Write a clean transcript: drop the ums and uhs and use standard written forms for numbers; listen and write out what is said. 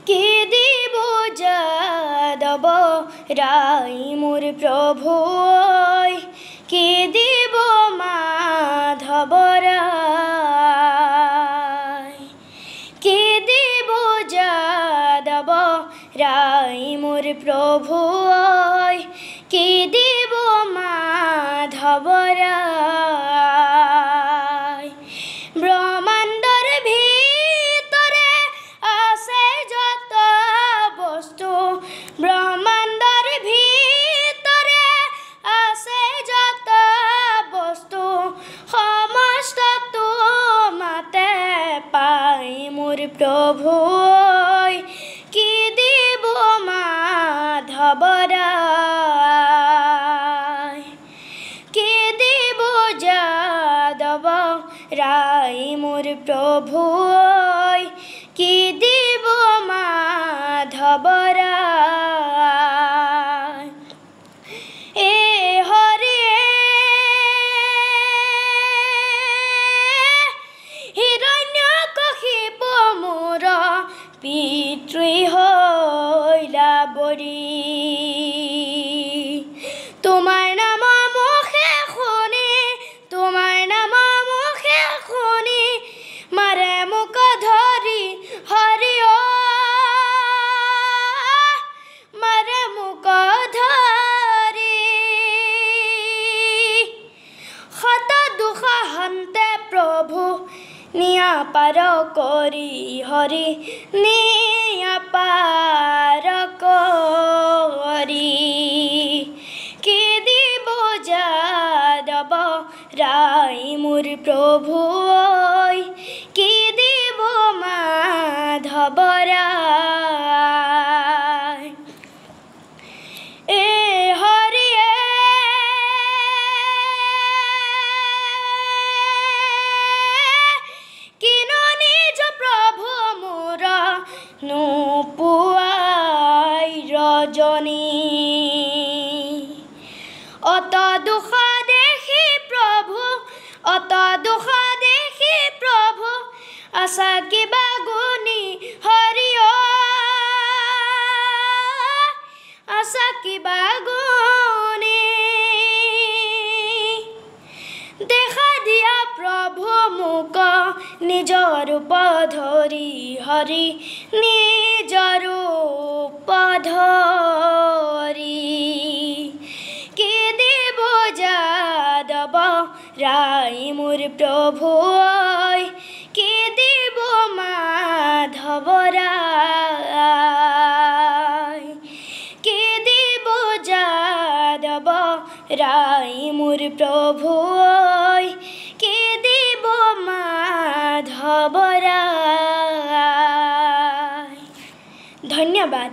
কে দিব যাদব রায় মোর প্রভু কে দিব মাধব রায় কে দিব যাদব রায় মোর প্রভু কে দিব মাধব রায় ব্রহ্মাণ্ডর ভিতরে আছে যত বস্তু ব্রহ্মাণ্ডর ভিতরে আছে যত বস্তু সমস্ত তোমাতে পাই মোর প্রভু কি দিব মাধব রায় কে দিব যাদব রায় মোর প্রভু কি দিব মাধব রায় এ হরে হিরণ্যকশিপ মোর পিতৃ হইলা বৰি তোমার নাম মুখে শুনি তোমার নাম মুখে শুনি মারে মুখ ধরি হরি ও মারে মুখ ধরি শত দুখ হন্তে প্রভু নিয়া পার করি হরি নিয়া পার করি কে দিব যাদব রায় মোর প্রভু কে দিব মাধব রায় এ হরি কিন নিজ প্রভু মোর নুপুয়াই রজনী অত দুখ দেখি প্রভু অত দুখ দেখি প্রভু আশা কিবা গুণী হৰি ও আশা কিবা গুণী দেখা দিয়া প্ৰভু মুক নিজ ৰূপ ধৰি হৰি নিজ ৰূপ ধৰি কে দেব যাদব রায় মোর প্রভু কে দেব মাধব রায় কে দেব যাদব রায় মোর প্রভু কে দেব মাধব রায় ধন্যবাদ।